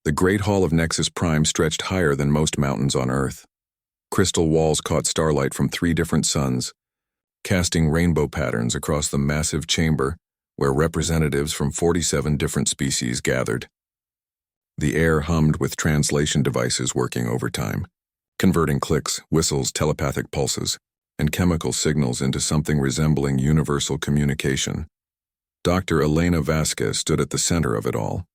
The Great Hall of Nexus Prime stretched higher than most mountains on Earth. Crystal walls caught starlight from 3 different suns, casting rainbow patterns across the massive chamber where representatives from 47 different species gathered. The air hummed with translation devices working overtime, converting clicks, whistles, telepathic pulses, and chemical signals into something resembling universal communication. Dr. Elena Vasquez stood at the center of it all,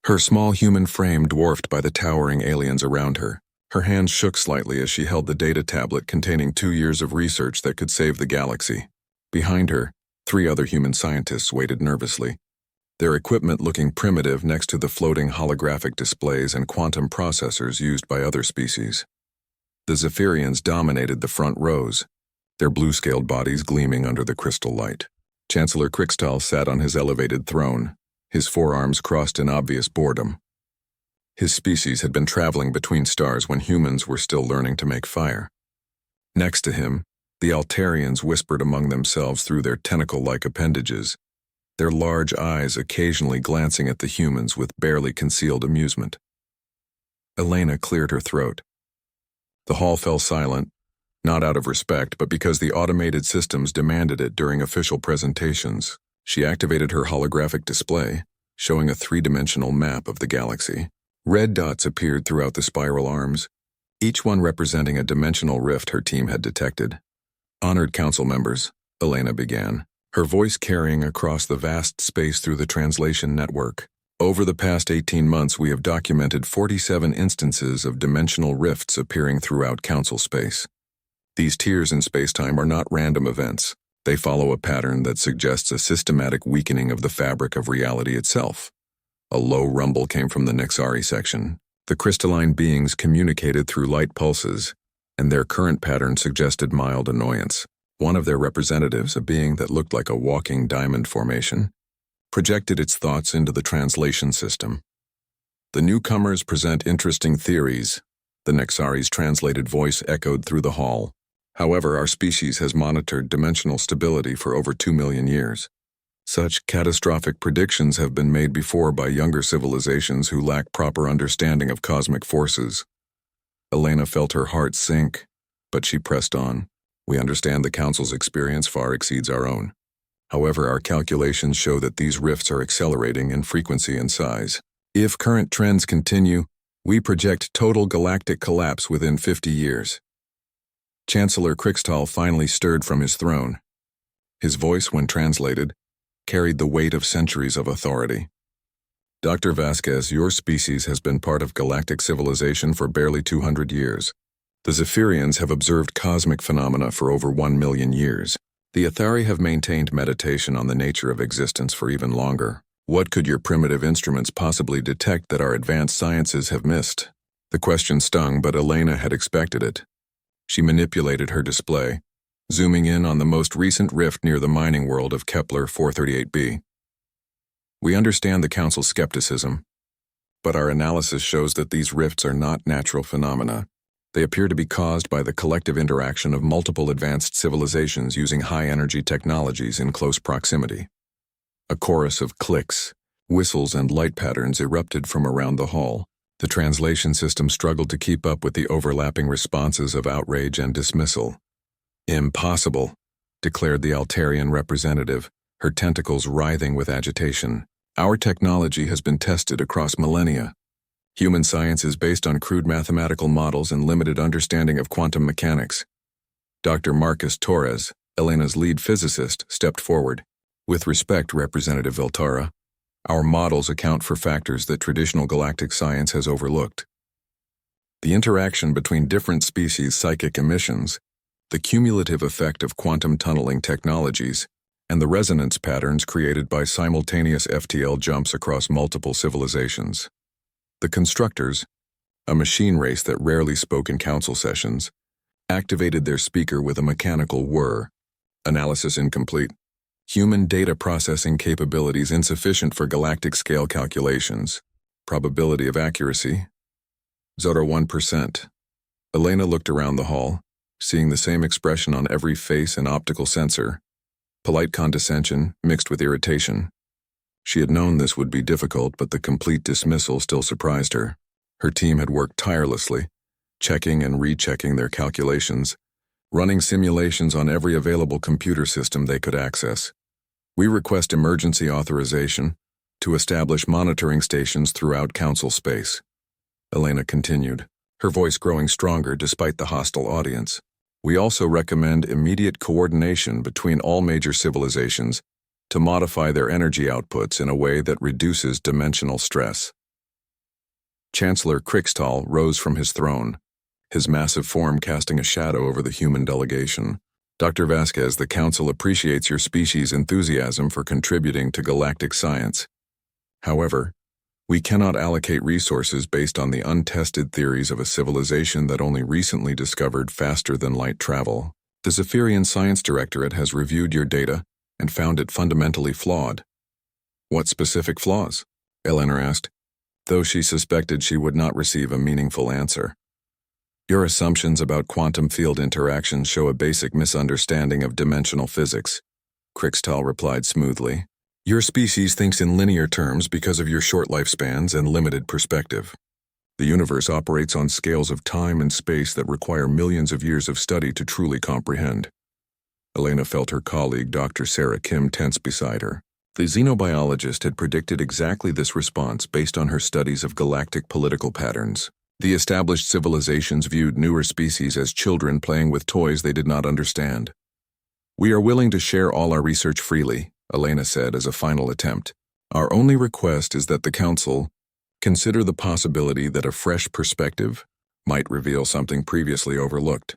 her small human frame dwarfed by the towering aliens around her. Her hands shook slightly as she held the data tablet containing 2 years of research that could save the galaxy. Behind her, 3 other human scientists waited nervously, their equipment looking primitive next to the floating holographic displays and quantum processors used by other species. The Zephyrians dominated the front rows, their blue-scaled bodies gleaming under the crystal light. Chancellor Krixtal sat on his elevated throne, his forearms crossed in obvious boredom. His species had been traveling between stars when humans were still learning to make fire. Next to him, the Altarians whispered among themselves through their tentacle-like appendages, their large eyes occasionally glancing at the humans with barely concealed amusement. Elena cleared her throat. The hall fell silent, not out of respect, but because the automated systems demanded it during official presentations. She activated her holographic display, showing a 3-dimensional map of the galaxy. Red dots appeared throughout the spiral arms, each one representing a dimensional rift her team had detected. Honored council members, Elena began, her voice carrying across the vast space through the translation network. Over the past 18 months, we have documented 47 instances of dimensional rifts appearing throughout council space. These tiers in spacetime are not random events. They follow a pattern that suggests a systematic weakening of the fabric of reality itself. A low rumble came from the Nexari section. The crystalline beings communicated through light pulses, and their current pattern suggested mild annoyance. One of their representatives, a being that looked like a walking diamond formation, projected its thoughts into the translation system. The newcomers present interesting theories, the Nexari's translated voice echoed through the hall. However, our species has monitored dimensional stability for over 2 million years. Such catastrophic predictions have been made before by younger civilizations who lack proper understanding of cosmic forces. Elena felt her heart sink, but she pressed on. We understand the Council's experience far exceeds our own. However, our calculations show that these rifts are accelerating in frequency and size. If current trends continue, we project total galactic collapse within 50 years. Chancellor Krixtal finally stirred from his throne. His voice, when translated, carried the weight of centuries of authority. Dr. Vasquez, your species has been part of galactic civilization for barely 200 years. The Zephyrians have observed cosmic phenomena for over 1 million years. The Athari have maintained meditation on the nature of existence for even longer. What could your primitive instruments possibly detect that our advanced sciences have missed? The question stung, but Elena had expected it. She manipulated her display, zooming in on the most recent rift near the mining world of Kepler 438b. We understand the Council's skepticism, but our analysis shows that these rifts are not natural phenomena. They appear to be caused by the collective interaction of multiple advanced civilizations using high-energy technologies in close proximity. A chorus of clicks, whistles, and light patterns erupted from around the hall. The translation system struggled to keep up with the overlapping responses of outrage and dismissal. Impossible, declared the Altarian representative, her tentacles writhing with agitation. Our technology has been tested across millennia. Human science is based on crude mathematical models and limited understanding of quantum mechanics. Dr. Marcus Torres, Elena's lead physicist, stepped forward. With respect, Representative Viltara, our models account for factors that traditional galactic science has overlooked. The interaction between different species' psychic emissions, the cumulative effect of quantum tunneling technologies, and the resonance patterns created by simultaneous FTL jumps across multiple civilizations. The constructors, a machine race that rarely spoke in council sessions, activated their speaker with a mechanical whir. Analysis incomplete. Human data processing capabilities insufficient for galactic scale calculations. Probability of accuracy, 0.1%. Elena looked around the hall, seeing the same expression on every face and optical sensor. Polite condescension mixed with irritation. She had known this would be difficult, but the complete dismissal still surprised her. Her team had worked tirelessly, checking and rechecking their calculations, running simulations on every available computer system they could access. We request emergency authorization to establish monitoring stations throughout Council space. Elena continued, her voice growing stronger despite the hostile audience. We also recommend immediate coordination between all major civilizations to modify their energy outputs in a way that reduces dimensional stress. Chancellor Krixtal rose from his throne, his massive form casting a shadow over the human delegation. Dr. Vasquez, the Council appreciates your species' enthusiasm for contributing to galactic science. However, we cannot allocate resources based on the untested theories of a civilization that only recently discovered faster-than-light travel. The Zephyrian Science Directorate has reviewed your data and found it fundamentally flawed. What specific flaws? Eleanor asked, though she suspected she would not receive a meaningful answer. Your assumptions about quantum field interactions show a basic misunderstanding of dimensional physics, Krixtal replied smoothly. Your species thinks in linear terms because of your short lifespans and limited perspective. The universe operates on scales of time and space that require millions of years of study to truly comprehend. Elena felt her colleague, Dr. Sarah Kim, tense beside her. The xenobiologist had predicted exactly this response based on her studies of galactic political patterns. The established civilizations viewed newer species as children playing with toys they did not understand. We are willing to share all our research freely, Elena said as a final attempt. Our only request is that the Council consider the possibility that a fresh perspective might reveal something previously overlooked.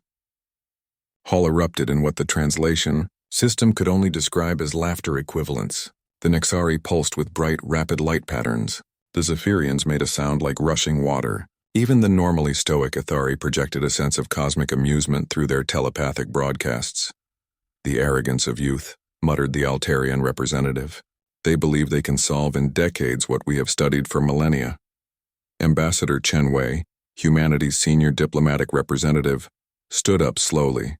Hall erupted in what the translation system could only describe as laughter equivalents. The Nexari pulsed with bright, rapid light patterns. The Zephyrians made a sound like rushing water. Even the normally stoic Athari projected a sense of cosmic amusement through their telepathic broadcasts. The arrogance of youth, muttered the Altarian representative. They believe they can solve in decades what we have studied for millennia. Ambassador Chen Wei, humanity's senior diplomatic representative, stood up slowly.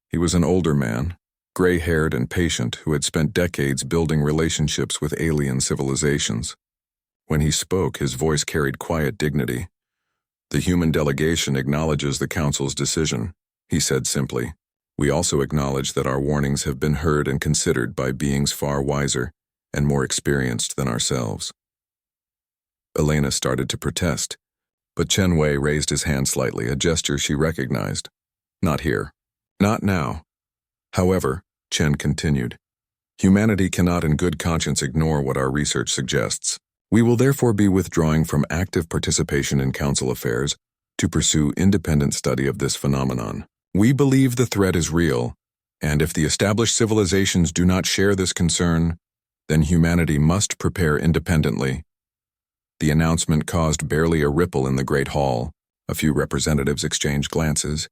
He was an older man, gray-haired and patient, who had spent decades building relationships with alien civilizations. When he spoke, his voice carried quiet dignity. The human delegation acknowledges the Council's decision, he said simply. We also acknowledge that our warnings have been heard and considered by beings far wiser and more experienced than ourselves. Elena started to protest, but Chen Wei raised his hand slightly, a gesture she recognized. Not here. Not now. However, Chen continued, humanity cannot in good conscience ignore what our research suggests. We will therefore be withdrawing from active participation in Council affairs to pursue independent study of this phenomenon. We believe the threat is real, and if the established civilizations do not share this concern, then humanity must prepare independently. The announcement caused barely a ripple in the Great Hall. A few representatives exchanged glances,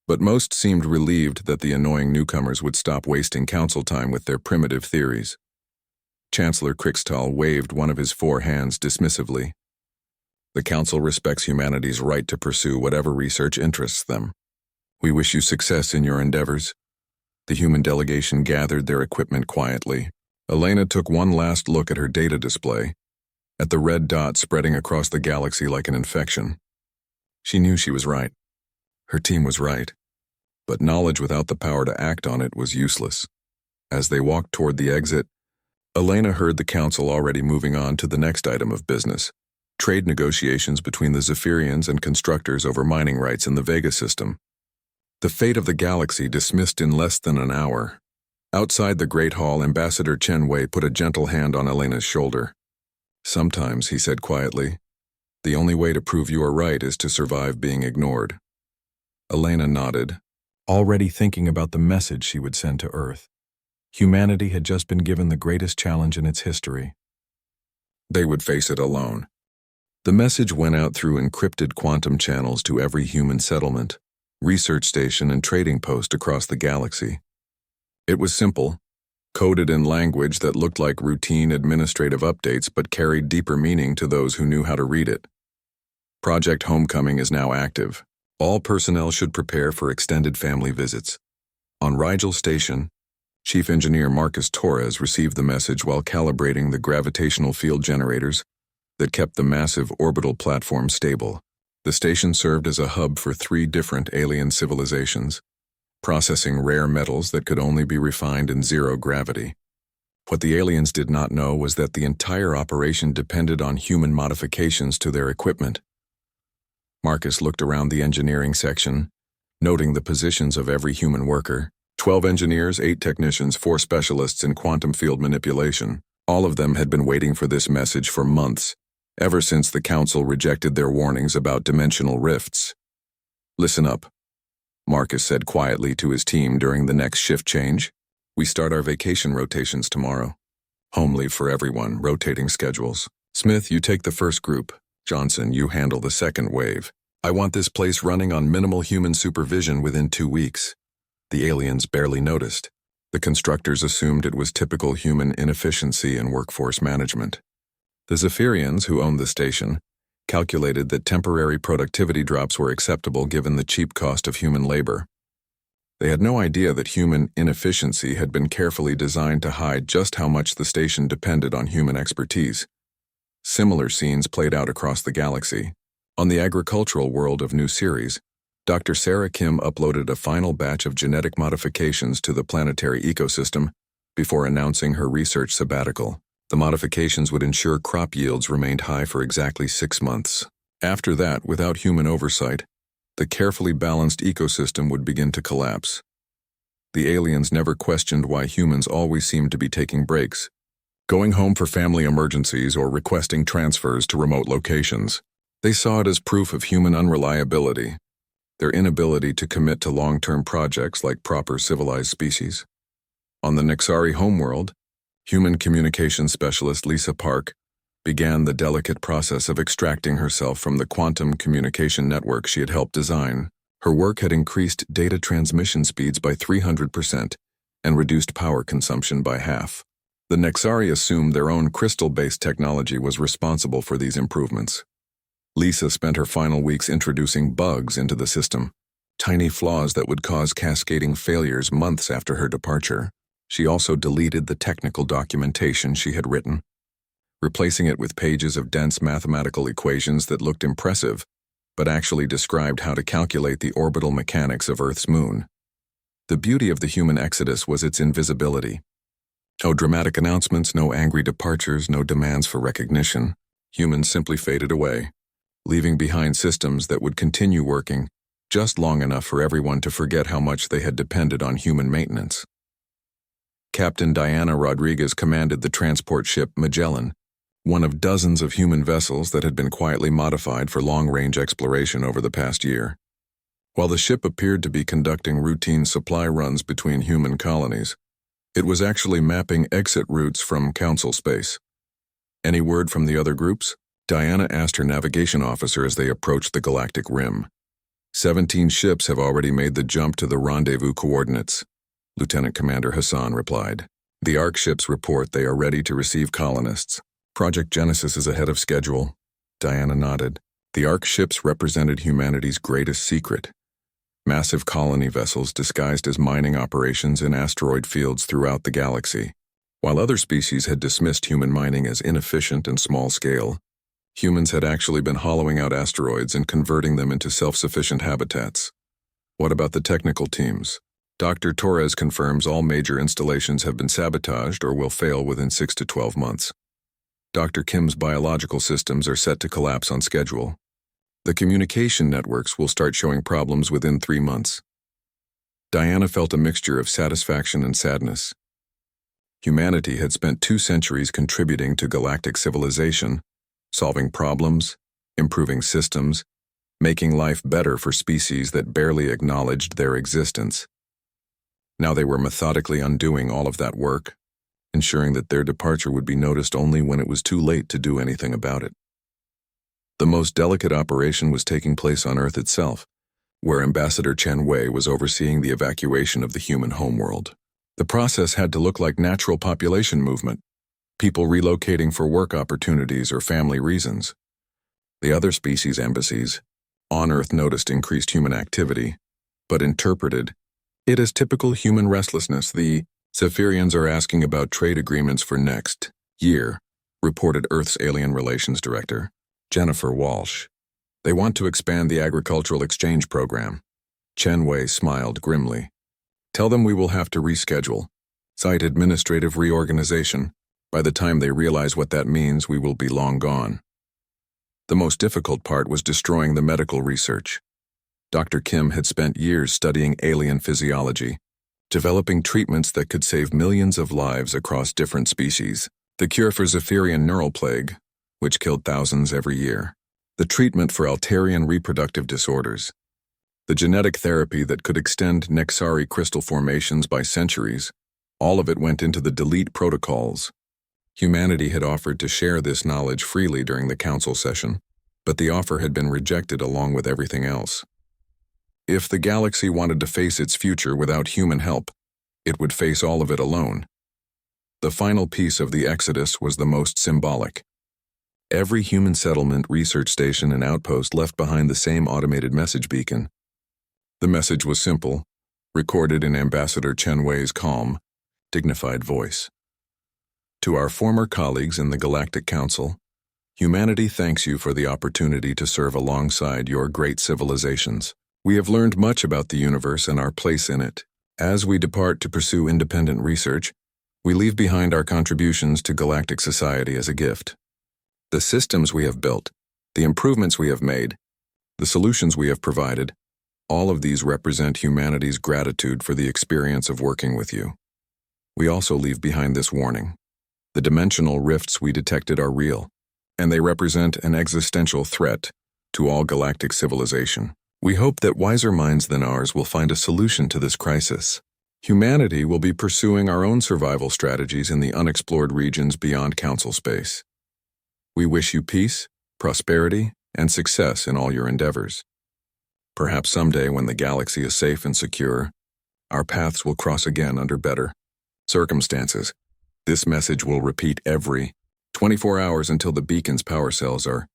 but most seemed relieved that the annoying newcomers would stop wasting council time with their primitive theories. Chancellor Krixtal waved one of his 4 hands dismissively. The Council respects humanity's right to pursue whatever research interests them. We wish you success in your endeavors. The human delegation gathered their equipment quietly. Elena took one last look at her data display, at the red dot spreading across the galaxy like an infection. She knew she was right. Her team was right. But knowledge without the power to act on it was useless. As they walked toward the exit, Elena heard the Council already moving on to the next item of business, trade negotiations between the Zephyrians and constructors over mining rights in the Vega system. The fate of the galaxy dismissed in less than an hour. Outside the Great Hall, Ambassador Chen Wei put a gentle hand on Elena's shoulder. Sometimes, he said quietly, the only way to prove you are right is to survive being ignored. Elena nodded, already thinking about the message she would send to Earth. Humanity had just been given the greatest challenge in its history. They would face it alone. The message went out through encrypted quantum channels to every human settlement, research station, and trading post across the galaxy. It was simple, coded in language that looked like routine administrative updates but carried deeper meaning to those who knew how to read it. Project Homecoming is now active. All personnel should prepare for extended family visits. On Rigel Station, Chief Engineer Marcus Torres received the message while calibrating the gravitational field generators that kept the massive orbital platform stable. The station served as a hub for 3 different alien civilizations, processing rare metals that could only be refined in zero gravity. What the aliens did not know was that the entire operation depended on human modifications to their equipment. Marcus looked around the engineering section, noting the positions of every human worker. 12 engineers, 8 technicians, 4 specialists in quantum field manipulation. All of them had been waiting for this message for months, ever since the Council rejected their warnings about dimensional rifts. "Listen up," Marcus said quietly to his team during the next shift change. "We start our vacation rotations tomorrow. Home leave for everyone, rotating schedules. Smith, you take the first group. Johnson, you handle the second wave. I want this place running on minimal human supervision within 2 weeks." The aliens barely noticed. The constructors assumed it was typical human inefficiency in workforce management. The Zephyrians, who owned the station, calculated that temporary productivity drops were acceptable given the cheap cost of human labor. They had no idea that human inefficiency had been carefully designed to hide just how much the station depended on human expertise. Similar scenes played out across the galaxy. On the agricultural world of New Series, Dr. Sarah Kim uploaded a final batch of genetic modifications to the planetary ecosystem before announcing her research sabbatical. The modifications would ensure crop yields remained high for exactly 6 months. After that, without human oversight, the carefully balanced ecosystem would begin to collapse. The aliens never questioned why humans always seemed to be taking breaks, going home for family emergencies or requesting transfers to remote locations. They saw it as proof of human unreliability, their inability to commit to long-term projects like proper civilized species. On the Nexari homeworld, human communications specialist Lisa Park began the delicate process of extracting herself from the quantum communication network she had helped design. Her work had increased data transmission speeds by 300% and reduced power consumption by half. The Nexari assumed their own crystal-based technology was responsible for these improvements. Lisa spent her final weeks introducing bugs into the system, tiny flaws that would cause cascading failures months after her departure. She also deleted the technical documentation she had written, replacing it with pages of dense mathematical equations that looked impressive, but actually described how to calculate the orbital mechanics of Earth's moon. The beauty of the human exodus was its invisibility. No dramatic announcements, no angry departures, no demands for recognition. Humans simply faded away, leaving behind systems that would continue working just long enough for everyone to forget how much they had depended on human maintenance. Captain Diana Rodriguez commanded the transport ship Magellan, one of dozens of human vessels that had been quietly modified for long-range exploration over the past year. While the ship appeared to be conducting routine supply runs between human colonies, it was actually mapping exit routes from Council space. "Any word from the other groups?" Diana asked her navigation officer as they approached the galactic rim. 17 ships have already made the jump to the rendezvous coordinates," Lieutenant Commander Hassan replied. "The ARC ships report they are ready to receive colonists. Project Genesis is ahead of schedule." Diana nodded. The ARC ships represented humanity's greatest secret. Massive colony vessels disguised as mining operations in asteroid fields throughout the galaxy. While other species had dismissed human mining as inefficient and small-scale, humans had actually been hollowing out asteroids and converting them into self-sufficient habitats. "What about the technical teams?" Dr. Torres confirms all major installations have been sabotaged or will fail within 6 to 12 months. Dr. Kim's biological systems are set to collapse on schedule. The communication networks will start showing problems within 3 months. Diana felt a mixture of satisfaction and sadness. Humanity had spent 2 centuries contributing to galactic civilization, solving problems, improving systems, making life better for species that barely acknowledged their existence. Now they were methodically undoing all of that work, ensuring that their departure would be noticed only when it was too late to do anything about it. The most delicate operation was taking place on Earth itself, where Ambassador Chen Wei was overseeing the evacuation of the human homeworld. The process had to look like natural population movement, people relocating for work opportunities or family reasons. The other species' embassies on Earth noticed increased human activity, but interpreted it as typical human restlessness. The Zephyrians are asking about trade agreements for next year, reported Earth's Alien Relations Director, Jennifer Walsh. They want to expand the agricultural exchange program. Chen Wei smiled grimly. Tell them we will have to reschedule. Cite administrative reorganization. By the time they realize what that means, we will be long gone. The most difficult part was destroying the medical research. Dr. Kim had spent years studying alien physiology, developing treatments that could save millions of lives across different species. The cure for Zephyrian neural plague, which killed thousands every year. The treatment for Altarian reproductive disorders. The genetic therapy that could extend Nexari crystal formations by centuries. All of it went into the delete protocols. Humanity had offered to share this knowledge freely during the council session, but the offer had been rejected along with everything else. If the galaxy wanted to face its future without human help, it would face all of it alone. The final piece of the exodus was the most symbolic. Every human settlement, research station, and outpost left behind the same automated message beacon. The message was simple, recorded in Ambassador Chen Wei's calm, dignified voice. To our former colleagues in the Galactic Council, humanity thanks you for the opportunity to serve alongside your great civilizations. We have learned much about the universe and our place in it. As we depart to pursue independent research, we leave behind our contributions to galactic society as a gift. The systems we have built, the improvements we have made, the solutions we have provided, all of these represent humanity's gratitude for the experience of working with you. We also leave behind this warning. The dimensional rifts we detected are real, and they represent an existential threat to all galactic civilization. We hope that wiser minds than ours will find a solution to this crisis. Humanity will be pursuing our own survival strategies in the unexplored regions beyond council space. We wish you peace, prosperity, and success in all your endeavors. Perhaps someday when the galaxy is safe and secure, our paths will cross again under better circumstances. This message will repeat every 24 hours until the beacon's power cells are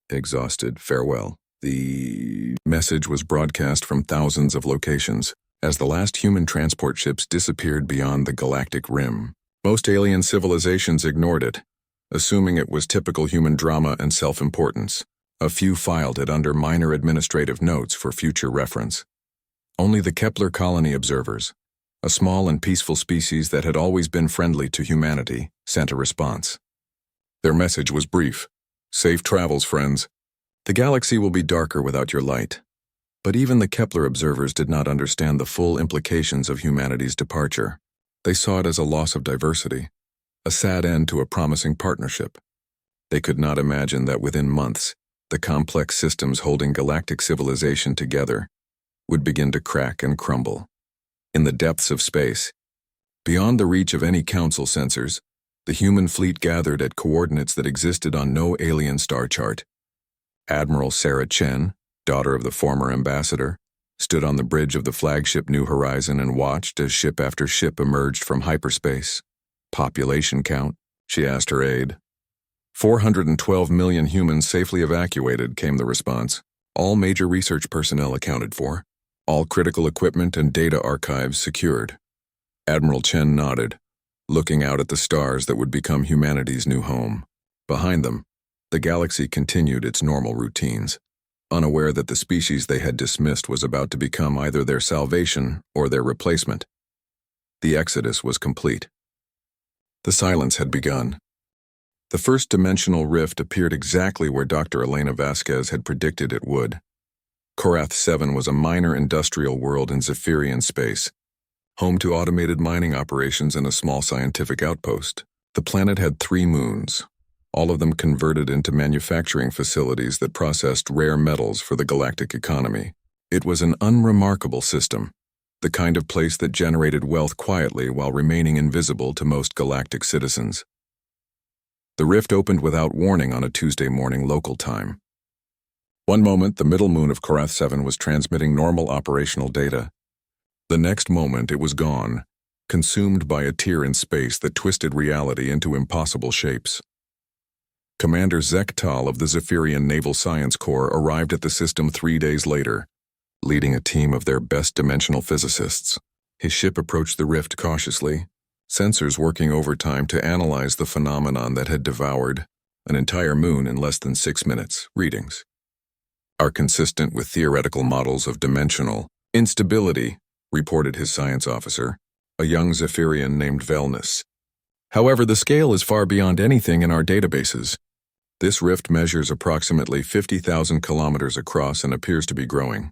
exhausted. Farewell. The message was broadcast from thousands of locations as the last human transport ships disappeared beyond the galactic rim. Most alien civilizations ignored it, assuming it was typical human drama and self-importance. A few filed it under minor administrative notes for future reference. Only the Kepler colony observers, a small and peaceful species that had always been friendly to humanity, sent a response. Their message was brief. Safe travels, friends. The galaxy will be darker without your light. But even the Kepler observers did not understand the full implications of humanity's departure. They saw it as a loss of diversity, a sad end to a promising partnership. They could not imagine that within months, the complex systems holding galactic civilization together would begin to crack and crumble. In the depths of space, beyond the reach of any council sensors, the human fleet gathered at coordinates that existed on no alien star chart. Admiral Sarah Chen, daughter of the former ambassador, stood on the bridge of the flagship New Horizon and watched as ship after ship emerged from hyperspace. Population count, she asked her aide. 412 million humans safely evacuated, came the response. All major research personnel accounted for. All critical equipment and data archives secured. Admiral Chen nodded, looking out at the stars that would become humanity's new home. Behind them, the galaxy continued its normal routines, unaware that the species they had dismissed was about to become either their salvation or their replacement. The exodus was complete. The silence had begun. The first dimensional rift appeared exactly where Dr. Elena Vasquez had predicted it would. Korath 7 was a minor industrial world in Zephyrian space, home to automated mining operations and a small scientific outpost. The planet had 3 moons, all of them converted into manufacturing facilities that processed rare metals for the galactic economy. It was an unremarkable system, the kind of place that generated wealth quietly while remaining invisible to most galactic citizens. The rift opened without warning on a Tuesday morning local time. One moment, the middle moon of Korath 7 was transmitting normal operational data. The next moment, it was gone, consumed by a tear in space that twisted reality into impossible shapes. Commander Zek Tal of the Zephyrian Naval Science Corps arrived at the system 3 days later, leading a team of their best dimensional physicists. His ship approached the rift cautiously, sensors working overtime to analyze the phenomenon that had devoured an entire moon in less than 6 minutes. Readings are consistent with theoretical models of dimensional instability, reported his science officer, a young Zephyrian named Velnus. However, the scale is far beyond anything in our databases. This rift measures approximately 50,000 kilometers across and appears to be growing.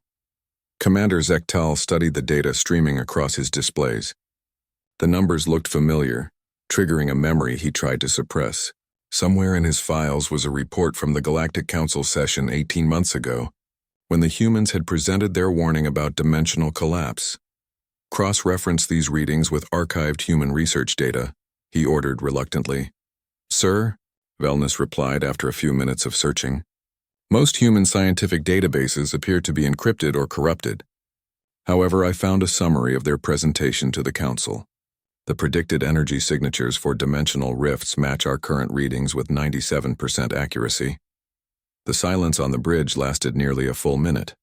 Commander Zektal studied the data streaming across his displays. The numbers looked familiar, triggering a memory he tried to suppress. Somewhere in his files was a report from the Galactic Council session 18 months ago, when the humans had presented their warning about dimensional collapse. Cross-reference these readings with archived human research data, he ordered reluctantly. Sir, Velnus replied after a few minutes of searching, most human scientific databases appear to be encrypted or corrupted. However, I found a summary of their presentation to the Council. The predicted energy signatures for dimensional rifts match our current readings with 97% accuracy. The silence on the bridge lasted nearly a full minute.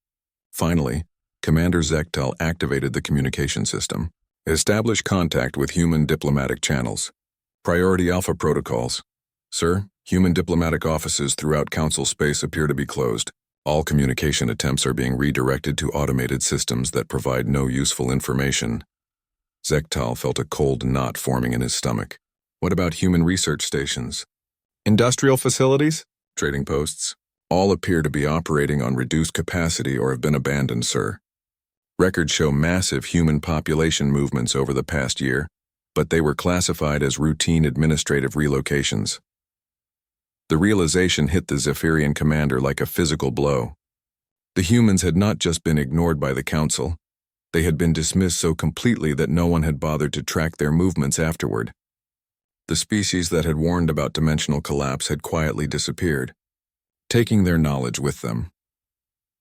Finally, Commander Zektal activated the communication system. Establish contact with human diplomatic channels. Priority Alpha protocols. Sir, human diplomatic offices throughout Council space appear to be closed. All communication attempts are being redirected to automated systems that provide no useful information. Zektal felt a cold knot forming in his stomach. What about human research stations? Industrial facilities? Trading posts? All appear to be operating on reduced capacity or have been abandoned, sir. Records show massive human population movements over the past year, but they were classified as routine administrative relocations. The realization hit the Zephyrian commander like a physical blow. The humans had not just been ignored by the Council, they had been dismissed so completely that no one had bothered to track their movements afterward. The species that had warned about dimensional collapse had quietly disappeared, taking their knowledge with them.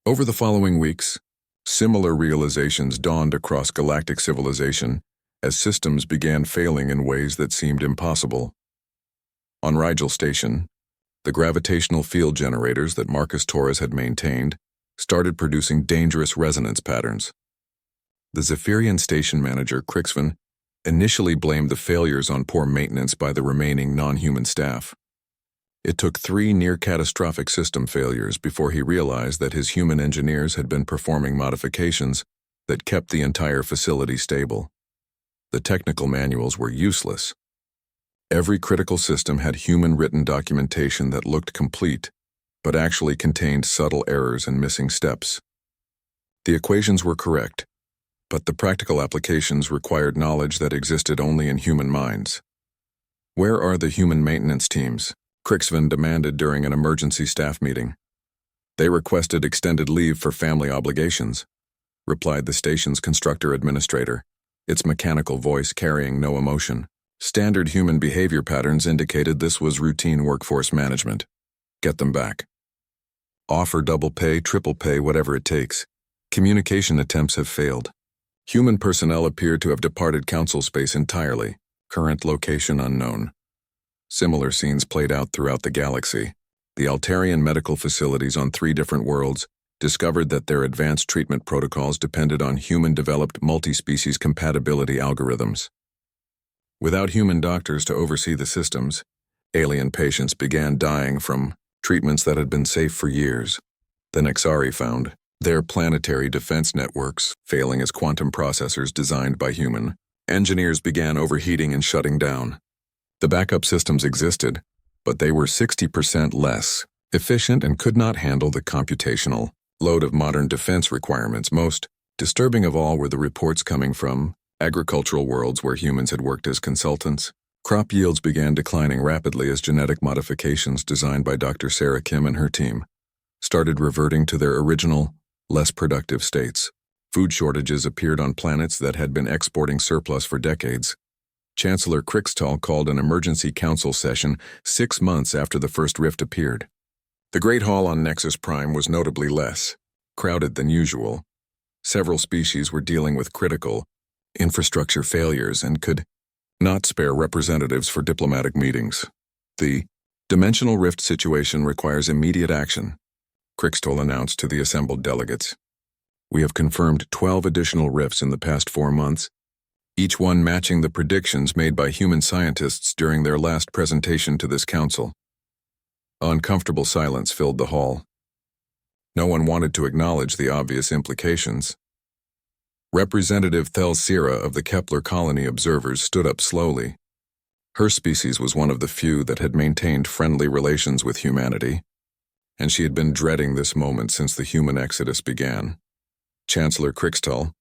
Over the following weeks, similar realizations dawned across galactic civilization as systems began failing in ways that seemed impossible. On Rigel Station, the gravitational field generators that Marcus Torres had maintained started producing dangerous resonance patterns. The Zephyrian station manager, Crixvan, initially blamed the failures on poor maintenance by the remaining non-human staff. It took 3 near-catastrophic system failures before he realized that his human engineers had been performing modifications that kept the entire facility stable. The technical manuals were useless. Every critical system had human-written documentation that looked complete, but actually contained subtle errors and missing steps. The equations were correct, but the practical applications required knowledge that existed only in human minds. Where are the human maintenance teams? Crixvan demanded during an emergency staff meeting. They requested extended leave for family obligations, replied the station's constructor administrator, its mechanical voice carrying no emotion. Standard human behavior patterns indicated this was routine workforce management. Get them back. Offer double pay, triple pay, whatever it takes. Communication attempts have failed. Human personnel appear to have departed Council space entirely. Current location unknown. Similar scenes played out throughout the galaxy. The Altarian medical facilities on 3 different worlds discovered that their advanced treatment protocols depended on human-developed multi-species compatibility algorithms. Without human doctors to oversee the systems, alien patients began dying from treatments that had been safe for years. The Nexari found their planetary defense networks failing as quantum processors designed by human engineers began overheating and shutting down. The backup systems existed, but they were 60% less efficient and could not handle the computational load of modern defense requirements. Most disturbing of all were the reports coming from agricultural worlds where humans had worked as consultants. Crop yields began declining rapidly as genetic modifications designed by Dr. Sarah Kim and her team started reverting to their original, less productive states. Food shortages appeared on planets that had been exporting surplus for decades. Chancellor Crixtal called an emergency council session 6 months after the first rift appeared. The Great Hall on Nexus Prime was notably less crowded than usual. Several species were dealing with critical infrastructure failures and could not spare representatives for diplomatic meetings. The dimensional rift situation requires immediate action, Crixtal announced to the assembled delegates. We have confirmed 12 additional rifts in the past 4 months, each one matching the predictions made by human scientists during their last presentation to this council. Uncomfortable silence filled the hall. No one wanted to acknowledge the obvious implications. Representative Thelsira of the Kepler colony observers stood up slowly. Her species was one of the few that had maintained friendly relations with humanity, and she had been dreading this moment since the human exodus began. Chancellor Krixtal,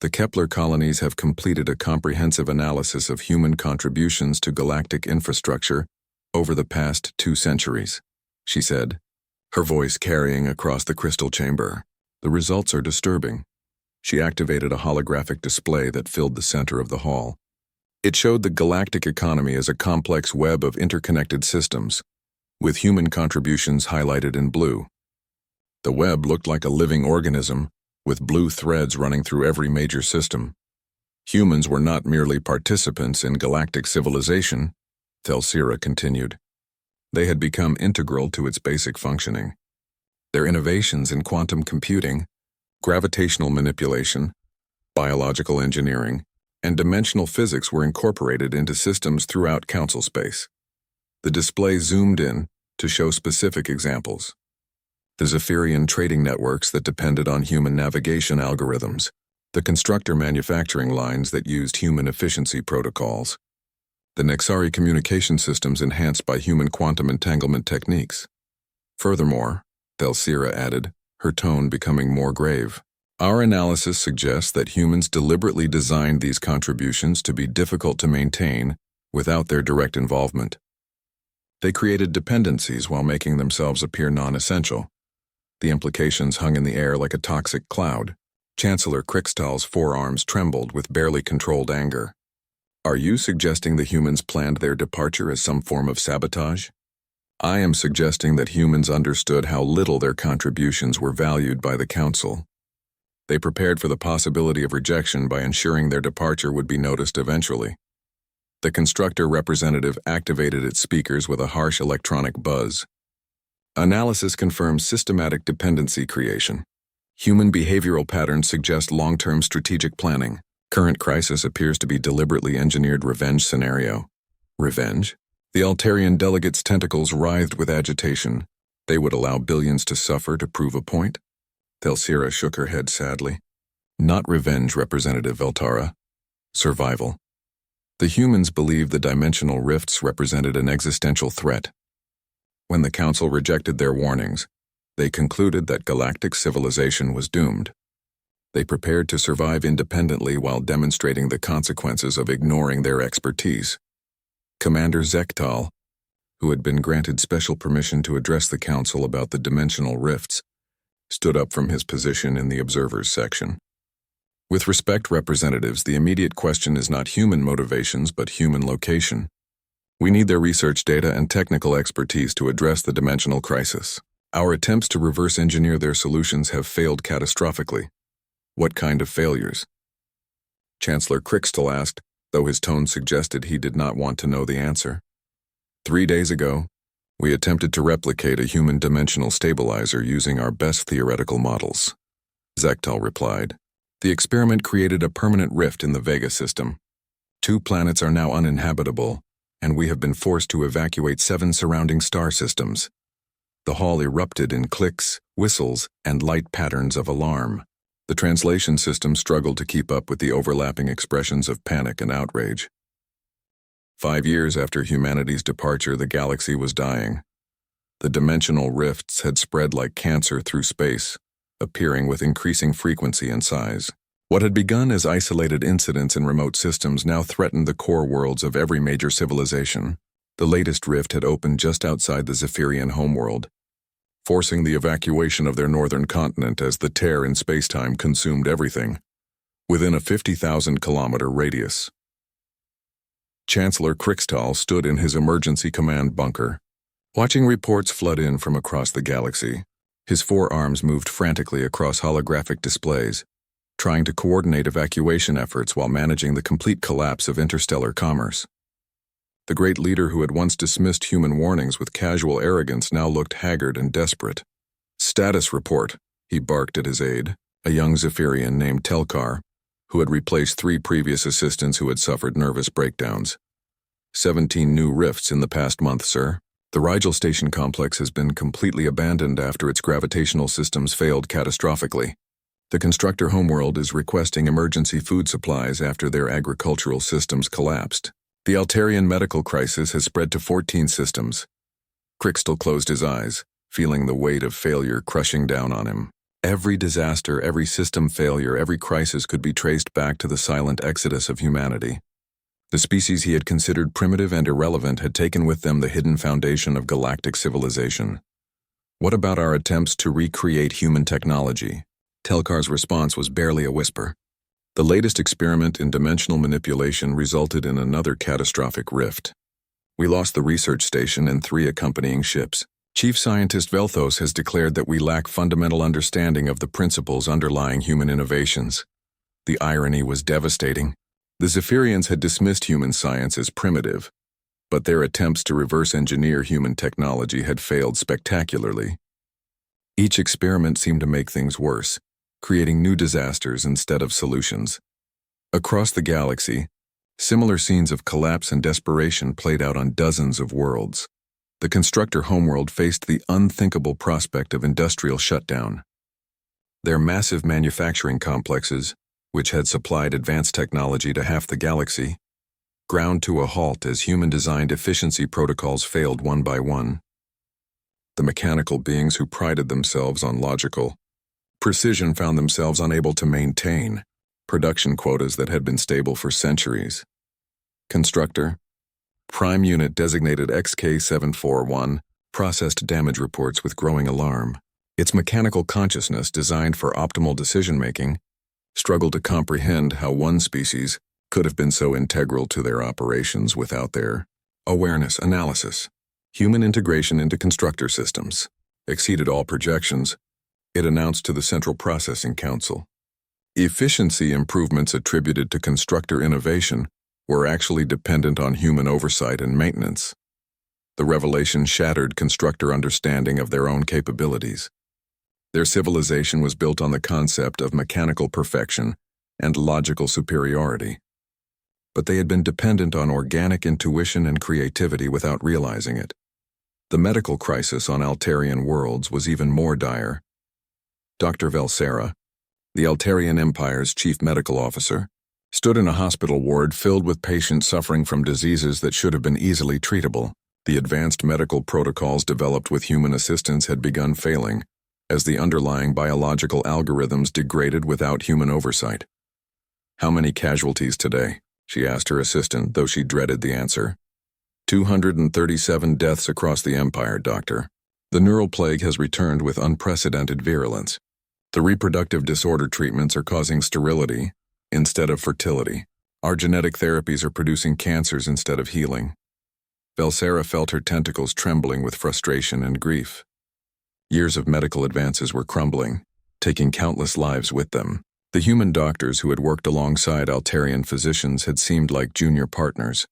the Kepler colonies have completed a comprehensive analysis of human contributions to galactic infrastructure over the past 2 centuries, she said, her voice carrying across the crystal chamber. The results are disturbing. She activated a holographic display that filled the center of the hall. It showed the galactic economy as a complex web of interconnected systems, with human contributions highlighted in blue. The web looked like a living organism, with blue threads running through every major system. Humans were not merely participants in galactic civilization, Thelsira continued. They had become integral to its basic functioning. Their innovations in quantum computing, gravitational manipulation, biological engineering, and dimensional physics were incorporated into systems throughout council space. The display zoomed in to show specific examples. The Zephyrian trading networks that depended on human navigation algorithms, the constructor manufacturing lines that used human efficiency protocols, the Nexari communication systems enhanced by human quantum entanglement techniques. Furthermore, Thelsira added, her tone becoming more grave, our analysis suggests that humans deliberately designed these contributions to be difficult to maintain without their direct involvement. They created dependencies while making themselves appear non-essential. The implications hung in the air like a toxic cloud. Chancellor Krixtal's forearms trembled with barely controlled anger. Are you suggesting the humans planned their departure as some form of sabotage? I am suggesting that humans understood how little their contributions were valued by the Council. They prepared for the possibility of rejection by ensuring their departure would be noticed eventually. The constructor representative activated its speakers with a harsh electronic buzz. Analysis confirms systematic dependency creation. Human behavioral patterns suggest long-term strategic planning. Current crisis appears to be deliberately engineered revenge scenario. Revenge? The Altarian delegates' tentacles writhed with agitation. They would allow billions to suffer to prove a point? Thelsira shook her head sadly. Not revenge, Representative Veltara. Survival. The humans believed the dimensional rifts represented an existential threat. When the Council rejected their warnings, they concluded that galactic civilization was doomed. They prepared to survive independently while demonstrating the consequences of ignoring their expertise. Commander Zektal, who had been granted special permission to address the Council about the dimensional rifts, stood up from his position in the observers section. With respect, representatives, the immediate question is not human motivations but human location. We need their research data and technical expertise to address the dimensional crisis. Our attempts to reverse engineer their solutions have failed catastrophically. What kind of failures? Chancellor Krixtal asked, though his tone suggested he did not want to know the answer. 3 days ago, we attempted to replicate a human dimensional stabilizer using our best theoretical models. Zektal replied. The experiment created a permanent rift in the Vega system. 2 planets are now uninhabitable, and we have been forced to evacuate 7 surrounding star systems. The hall erupted in clicks, whistles, and light patterns of alarm. The translation system struggled to keep up with the overlapping expressions of panic and outrage. 5 years after humanity's departure, the galaxy was dying. The dimensional rifts had spread like cancer through space, appearing with increasing frequency and size. What had begun as isolated incidents in remote systems now threatened the core worlds of every major civilization. The latest rift had opened just outside the Zephyrian homeworld, forcing the evacuation of their northern continent as the tear in spacetime consumed everything, within a 50,000-kilometer radius. Chancellor Krixtal stood in his emergency command bunker, watching reports flood in from across the galaxy. His forearms moved frantically across holographic displays, trying to coordinate evacuation efforts while managing the complete collapse of interstellar commerce. The great leader who had once dismissed human warnings with casual arrogance now looked haggard and desperate. Status report, he barked at his aide, a young Zephyrian named Telkar, who had replaced 3 previous assistants who had suffered nervous breakdowns. 17 new rifts in the past month, sir. The Rigel Station complex has been completely abandoned after its gravitational systems failed catastrophically. The constructor homeworld is requesting emergency food supplies after their agricultural systems collapsed. The Altarian medical crisis has spread to 14 systems. Crystal closed his eyes, feeling the weight of failure crushing down on him. Every disaster, every system failure, every crisis could be traced back to the silent exodus of humanity. The species he had considered primitive and irrelevant had taken with them the hidden foundation of galactic civilization. What about our attempts to recreate human technology? Telkar's response was barely a whisper. The latest experiment in dimensional manipulation resulted in another catastrophic rift. We lost the research station and 3 accompanying ships. Chief Scientist Velthos has declared that we lack fundamental understanding of the principles underlying human innovations. The irony was devastating. The Zephyrians had dismissed human science as primitive, but their attempts to reverse engineer human technology had failed spectacularly. Each experiment seemed to make things worse, creating new disasters instead of solutions. Across the galaxy, similar scenes of collapse and desperation played out on dozens of worlds. The constructor homeworld faced the unthinkable prospect of industrial shutdown. Their massive manufacturing complexes, which had supplied advanced technology to half the galaxy, ground to a halt as human-designed efficiency protocols failed one by one. The mechanical beings who prided themselves on logical precision found themselves unable to maintain production quotas that had been stable for centuries. Constructor, Prime Unit designated XK741, processed damage reports with growing alarm. Its mechanical consciousness, designed for optimal decision-making, struggled to comprehend how one species could have been so integral to their operations without their awareness analysis. Human integration into constructor systems exceeded all projections, it announced to the Central Processing Council. Efficiency improvements attributed to constructor innovation were actually dependent on human oversight and maintenance. The revelation shattered constructor understanding of their own capabilities. Their civilization was built on the concept of mechanical perfection and logical superiority. But they had been dependent on organic intuition and creativity without realizing it. The medical crisis on Altarian worlds was even more dire. Dr. Velsera, the Altarian Empire's chief medical officer, stood in a hospital ward filled with patients suffering from diseases that should have been easily treatable. The advanced medical protocols developed with human assistance had begun failing, as the underlying biological algorithms degraded without human oversight. "How many casualties today?" she asked her assistant, though she dreaded the answer. 237 deaths across the Empire, Doctor. The neural plague has returned with unprecedented virulence. The reproductive disorder treatments are causing sterility instead of fertility. Our genetic therapies are producing cancers instead of healing. Velsera felt her tentacles trembling with frustration and grief. Years of medical advances were crumbling, taking countless lives with them. The human doctors who had worked alongside Altarian physicians had seemed like junior partners,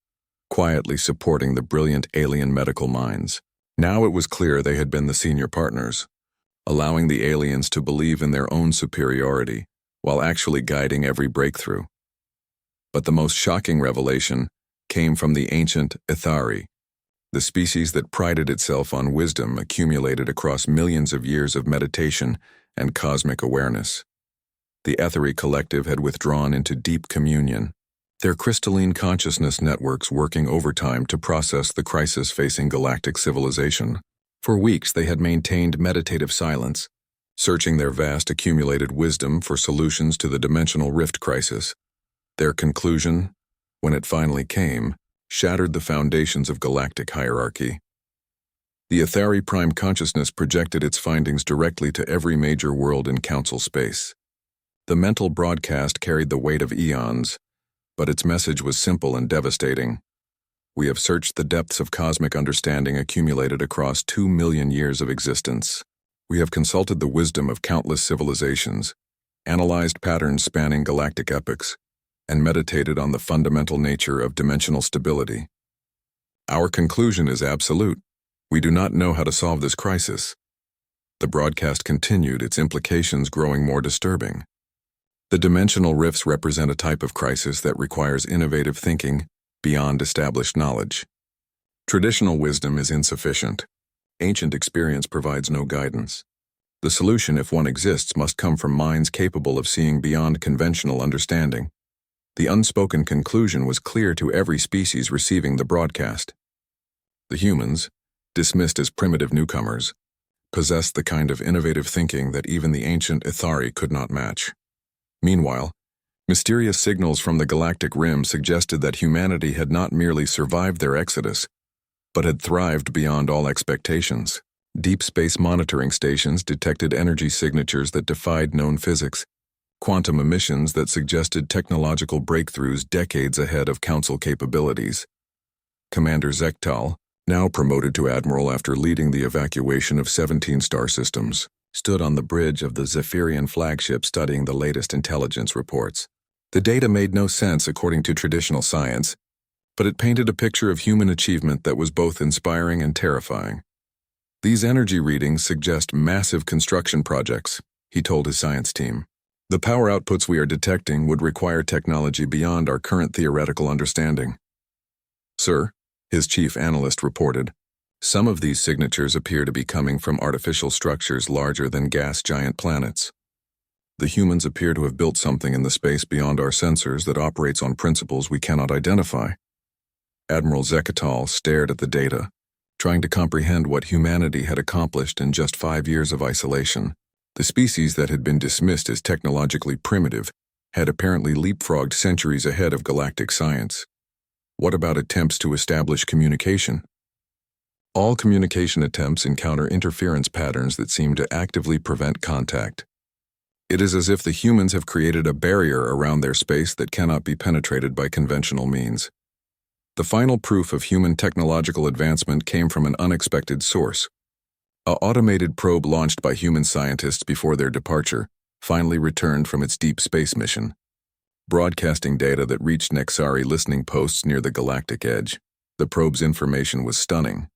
quietly supporting the brilliant alien medical minds. Now it was clear they had been the senior partners, allowing the aliens to believe in their own superiority while actually guiding every breakthrough. But the most shocking revelation came from the ancient Ithari, the species that prided itself on wisdom accumulated across millions of years of meditation and cosmic awareness. The Etheri collective had withdrawn into deep communion, their crystalline consciousness networks working overtime to process the crisis facing galactic civilization. For weeks they had maintained meditative silence, searching their vast accumulated wisdom for solutions to the dimensional rift crisis. Their conclusion, when it finally came, shattered the foundations of galactic hierarchy. The Ethari Prime Consciousness projected its findings directly to every major world in Council space. The mental broadcast carried the weight of eons, but its message was simple and devastating. We have searched the depths of cosmic understanding accumulated across 2 million years of existence. We have consulted the wisdom of countless civilizations, analyzed patterns spanning galactic epochs, and meditated on the fundamental nature of dimensional stability. Our conclusion is absolute. We do not know how to solve this crisis. The broadcast continued, its implications growing more disturbing. The dimensional rifts represent a type of crisis that requires innovative thinking beyond established knowledge. Traditional wisdom is insufficient. Ancient experience provides no guidance. The solution, if one exists, must come from minds capable of seeing beyond conventional understanding. The unspoken conclusion was clear to every species receiving the broadcast. The humans, dismissed as primitive newcomers, possessed the kind of innovative thinking that even the ancient Ithari could not match. Meanwhile, mysterious signals from the galactic rim suggested that humanity had not merely survived their exodus, but had thrived beyond all expectations. Deep space monitoring stations detected energy signatures that defied known physics, quantum emissions that suggested technological breakthroughs decades ahead of Council capabilities. Commander Zektal, now promoted to Admiral after leading the evacuation of 17 star systems, stood on the bridge of the Zephyrian flagship studying the latest intelligence reports. The data made no sense according to traditional science, but it painted a picture of human achievement that was both inspiring and terrifying. These energy readings suggest massive construction projects, he told his science team. The power outputs we are detecting would require technology beyond our current theoretical understanding. Sir, his chief analyst reported, some of these signatures appear to be coming from artificial structures larger than gas giant planets. The humans appear to have built something in the space beyond our sensors that operates on principles we cannot identify. Admiral Zekatal stared at the data, trying to comprehend what humanity had accomplished in just 5 years of isolation. The species that had been dismissed as technologically primitive had apparently leapfrogged centuries ahead of galactic science. What about attempts to establish communication? All communication attempts encounter interference patterns that seem to actively prevent contact. It is as if the humans have created a barrier around their space that cannot be penetrated by conventional means. The final proof of human technological advancement came from an unexpected source. An automated probe launched by human scientists before their departure finally returned from its deep space mission, broadcasting data that reached Nexari listening posts near the galactic edge. The probe's information was stunning.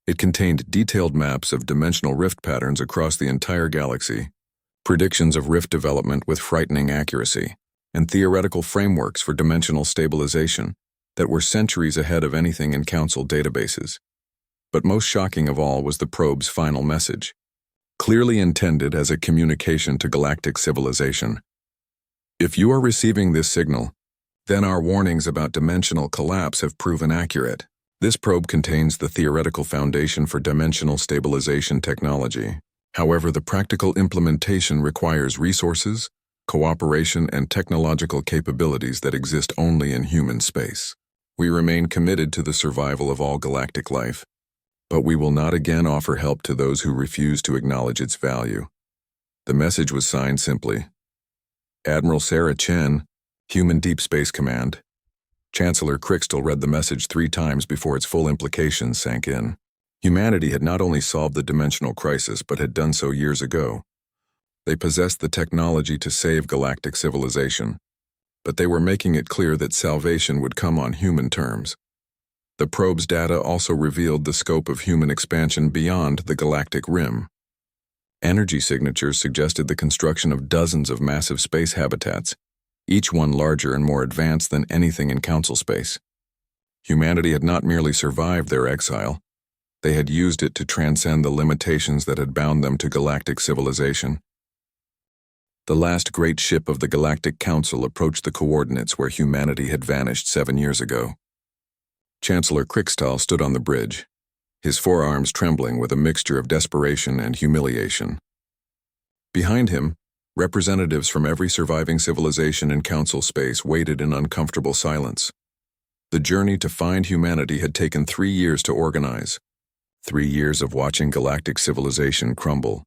It contained detailed maps of dimensional rift patterns across the entire galaxy, predictions of rift development with frightening accuracy, and theoretical frameworks for dimensional stabilization that were centuries ahead of anything in Council databases. But most shocking of all was the probe's final message, clearly intended as a communication to galactic civilization. If you are receiving this signal, then our warnings about dimensional collapse have proven accurate. This probe contains the theoretical foundation for dimensional stabilization technology. However, the practical implementation requires resources, cooperation, and technological capabilities that exist only in human space. We remain committed to the survival of all galactic life, but we will not again offer help to those who refuse to acknowledge its value. The message was signed simply, Admiral Sarah Chen, Human Deep Space Command. Chancellor Crystal read the message 3 times before its full implications sank in. Humanity had not only solved the dimensional crisis, but had done so years ago. They possessed the technology to save galactic civilization, but they were making it clear that salvation would come on human terms. The probe's data also revealed the scope of human expansion beyond the galactic rim. Energy signatures suggested the construction of dozens of massive space habitats, each one larger and more advanced than anything in Council space. Humanity had not merely survived their exile, they had used it to transcend the limitations that had bound them to galactic civilization. The last great ship of the Galactic Council approached the coordinates where humanity had vanished 7 years ago. Chancellor Krikstal stood on the bridge, his forearms trembling with a mixture of desperation and humiliation. Behind him, representatives from every surviving civilization in Council space waited in uncomfortable silence. The journey to find humanity had taken 3 years to organize, 3 years of watching galactic civilization crumble,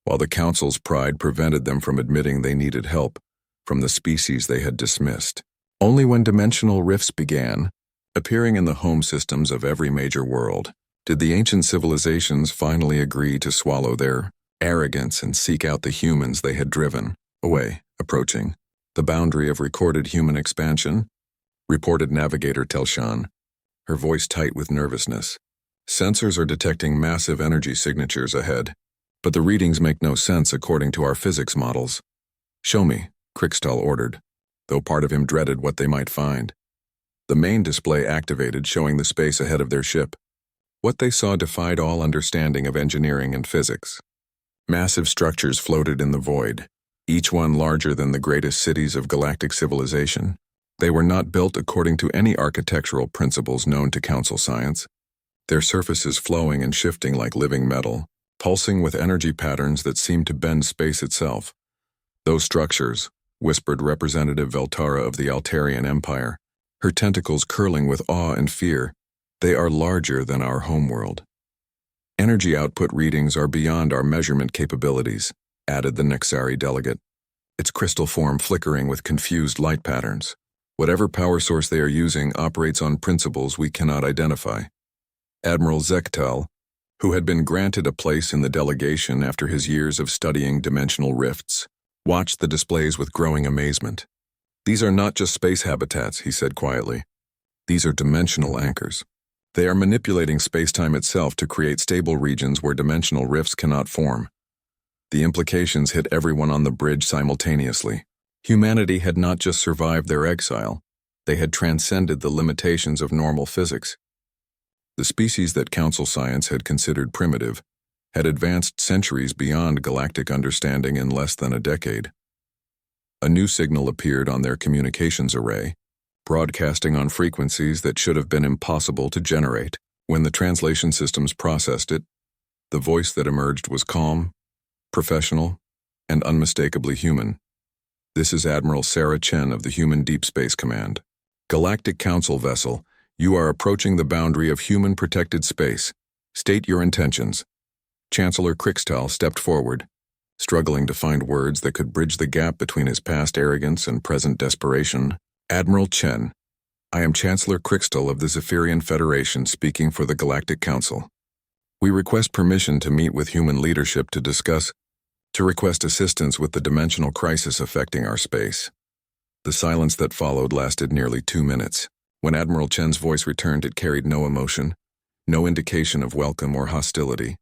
while the Council's pride prevented them from admitting they needed help from the species they had dismissed. Only when dimensional rifts began, appearing in the home systems of every major world, did the ancient civilizations finally agree to swallow their arrogance and seek out the humans they had driven away. Approaching the boundary of recorded human expansion, reported Navigator Telshan, her voice tight with nervousness. Sensors are detecting massive energy signatures ahead, but the readings make no sense according to our physics models. Show me, Krikstal ordered, though part of him dreaded what they might find. The main display activated, showing the space ahead of their ship. What they saw defied all understanding of engineering and physics. Massive structures floated in the void, each one larger than the greatest cities of galactic civilization. They were not built according to any architectural principles known to Council science, their surfaces flowing and shifting like living metal, pulsing with energy patterns that seemed to bend space itself. "Those structures," whispered Representative Veltara of the Altarian Empire, her tentacles curling with awe and fear, "they are larger than our homeworld." "Energy output readings are beyond our measurement capabilities," added the Nexari delegate, its crystal form flickering with confused light patterns. "Whatever power source they are using operates on principles we cannot identify." Admiral Zektel, who had been granted a place in the delegation after his years of studying dimensional rifts, watched the displays with growing amazement. "These are not just space habitats," he said quietly. "These are dimensional anchors. They are manipulating space-time itself to create stable regions where dimensional rifts cannot form." The implications hit everyone on the bridge simultaneously. Humanity had not just survived their exile, they had transcended the limitations of normal physics. The species that Council science had considered primitive had advanced centuries beyond galactic understanding in less than a decade. A new signal appeared on their communications array, broadcasting on frequencies that should have been impossible to generate. When the translation systems processed it, the voice that emerged was calm, professional, and unmistakably human. "This is Admiral Sarah Chen of the Human Deep Space Command. Galactic Council vessel, you are approaching the boundary of human-protected space. State your intentions." Chancellor Krikstal stepped forward, struggling to find words that could bridge the gap between his past arrogance and present desperation. "Admiral Chen, I am Chancellor Krikstal of the Zephyrian Federation speaking for the Galactic Council. We request permission to meet with human leadership to request assistance with the dimensional crisis affecting our space." The silence that followed lasted nearly 2 minutes. When Admiral Chen's voice returned, it carried no emotion, no indication of welcome or hostility.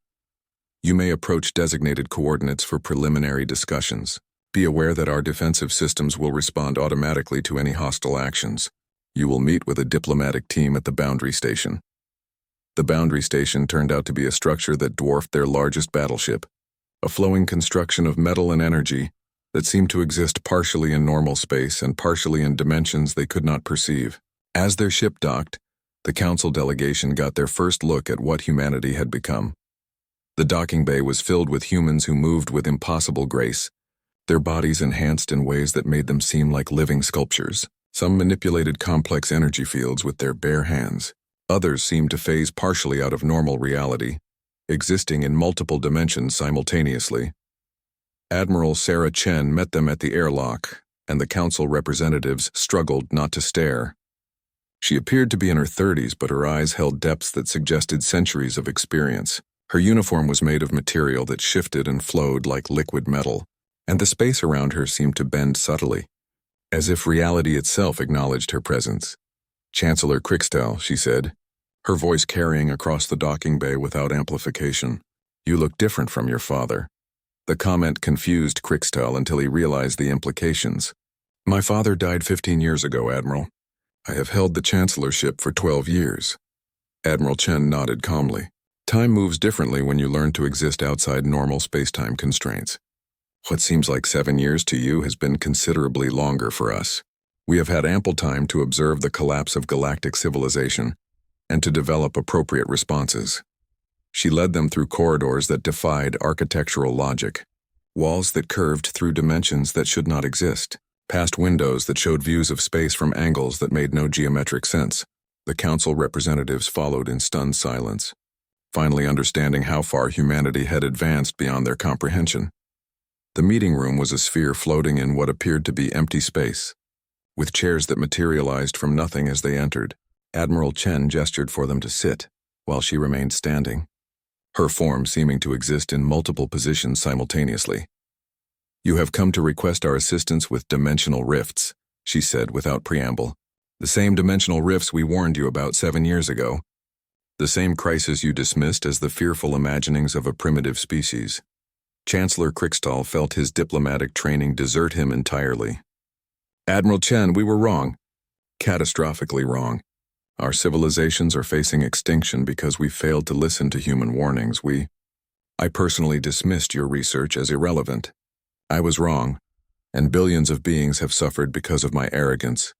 "You may approach designated coordinates for preliminary discussions. Be aware that our defensive systems will respond automatically to any hostile actions. You will meet with a diplomatic team at the Boundary Station." The Boundary Station turned out to be a structure that dwarfed their largest battleship, a flowing construction of metal and energy that seemed to exist partially in normal space and partially in dimensions they could not perceive. As their ship docked, the Council delegation got their first look at what humanity had become. The docking bay was filled with humans who moved with impossible grace, their bodies enhanced in ways that made them seem like living sculptures. Some manipulated complex energy fields with their bare hands. Others seemed to phase partially out of normal reality, existing in multiple dimensions simultaneously. Admiral Sarah Chen met them at the airlock, and the Council representatives struggled not to stare. She appeared to be in her 30s, but her eyes held depths that suggested centuries of experience. Her uniform was made of material that shifted and flowed like liquid metal, and the space around her seemed to bend subtly, as if reality itself acknowledged her presence. "Chancellor Krikstal," she said, her voice carrying across the docking bay without amplification. "You look different from your father." The comment confused Krikstal until he realized the implications. "My father died 15 years ago, Admiral. I have held the chancellorship for 12 years. Admiral Chen nodded calmly. "Time moves differently when you learn to exist outside normal space-time constraints. What seems like 7 years to you has been considerably longer for us. We have had ample time to observe the collapse of galactic civilization and to develop appropriate responses." She led them through corridors that defied architectural logic, walls that curved through dimensions that should not exist, past windows that showed views of space from angles that made no geometric sense. The Council representatives followed in stunned silence, finally understanding how far humanity had advanced beyond their comprehension. The meeting room was a sphere floating in what appeared to be empty space, with chairs that materialized from nothing as they entered. Admiral Chen gestured for them to sit, while she remained standing, her form seeming to exist in multiple positions simultaneously. "You have come to request our assistance with dimensional rifts," she said without preamble. "The same dimensional rifts we warned you about 7 years ago. The same crisis you dismissed as the fearful imaginings of a primitive species. Chancellor Krickstall felt his diplomatic training desert him entirely. Admiral Chen, we were wrong. Catastrophically wrong. Our civilizations are facing extinction because we failed to listen to human warnings. I personally dismissed your research as irrelevant. I was wrong, and billions of beings have suffered because of my arrogance.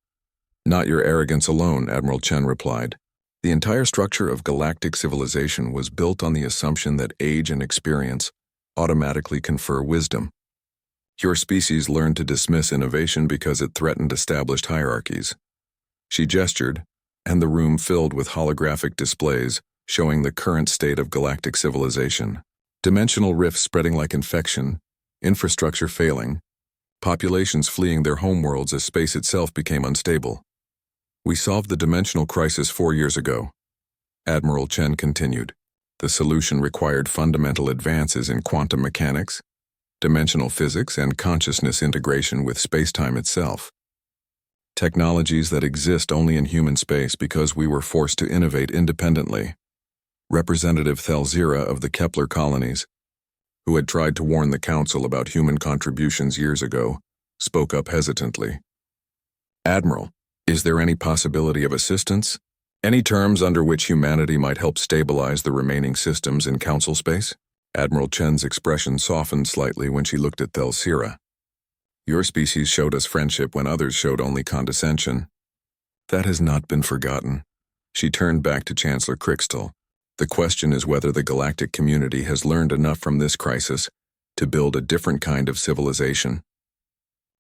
Not your arrogance alone, Admiral Chen replied. The entire structure of galactic civilization was built on the assumption that age and experience automatically confer wisdom. Your species learned to dismiss innovation because it threatened established hierarchies. She gestured, and the room filled with holographic displays showing the current state of galactic civilization. Dimensional rifts spreading like infection, infrastructure failing, populations fleeing their homeworlds as space itself became unstable. We solved the dimensional crisis 4 years ago. Admiral Chen continued. The solution required fundamental advances in quantum mechanics, dimensional physics, and consciousness integration with spacetime itself. Technologies that exist only in human space because we were forced to innovate independently. Representative Thelzira of the Kepler colonies, who had tried to warn the Council about human contributions years ago, spoke up hesitantly. Admiral, is there any possibility of assistance? Any terms under which humanity might help stabilize the remaining systems in Council space? Admiral Chen's expression softened slightly when she looked at Thelzira. Your species showed us friendship when others showed only condescension. That has not been forgotten. She turned back to Chancellor Krickstall. The question is whether the galactic community has learned enough from this crisis to build a different kind of civilization.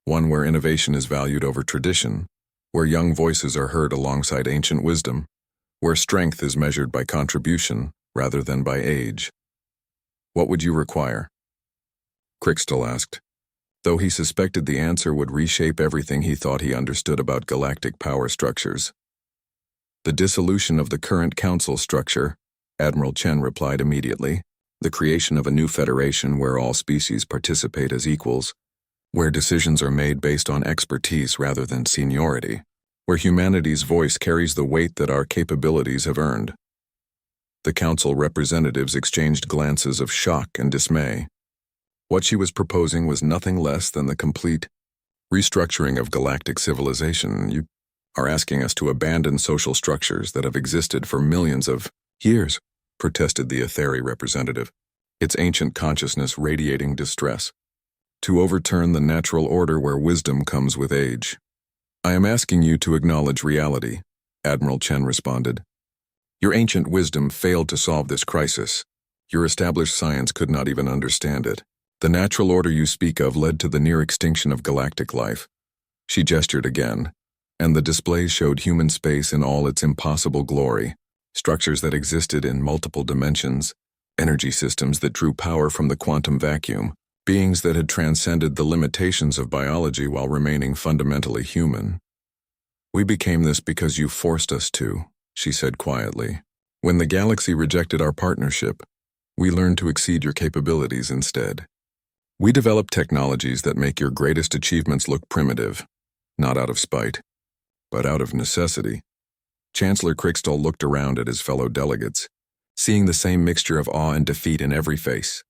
One where innovation is valued over tradition, where young voices are heard alongside ancient wisdom, where strength is measured by contribution rather than by age. What would you require? Krickstall asked, though he suspected the answer would reshape everything he thought he understood about galactic power structures. The dissolution of the current council structure, Admiral Chen replied immediately, the creation of a new federation where all species participate as equals, where decisions are made based on expertise rather than seniority, where humanity's voice carries the weight that our capabilities have earned. The council representatives exchanged glances of shock and dismay. What she was proposing was nothing less than the complete restructuring of galactic civilization. You are asking us to abandon social structures that have existed for millions of years, protested the Etheri representative, its ancient consciousness radiating distress. To overturn the natural order where wisdom comes with age. I am asking you to acknowledge reality, Admiral Chen responded. Your ancient wisdom failed to solve this crisis. Your established science could not even understand it. The natural order you speak of led to the near extinction of galactic life. She gestured again, and the display showed human space in all its impossible glory, structures that existed in multiple dimensions, energy systems that drew power from the quantum vacuum, beings that had transcended the limitations of biology while remaining fundamentally human. We became this because you forced us to, she said quietly. When the galaxy rejected our partnership, we learned to exceed your capabilities instead. We developed technologies that make your greatest achievements look primitive, not out of spite, but out of necessity. Chancellor Krickstall looked around at his fellow delegates, seeing the same mixture of awe and defeat in every face.